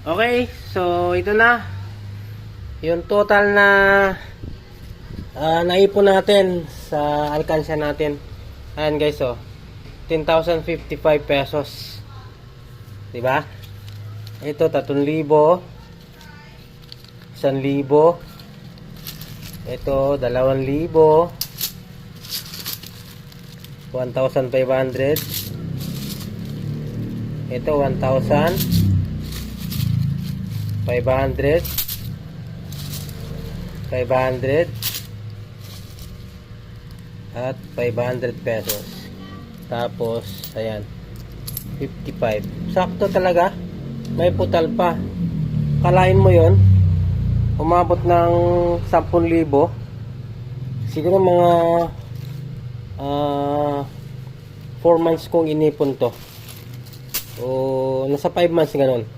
Okay, so ito na yung total na naipon natin sa alkansya natin. Ayan guys, 10,055 pesos. Diba? Ito 3,000, 1,000, ito 2,000, 1,500, ito 1,000, 500, 500 at 500 pesos. Tapos ayan 55. Sakto talaga, may putal pa. Kalain mo yon umabot ng 10,000. Siguro mga 4 months kong inipon to, o nasa 5 months ganun.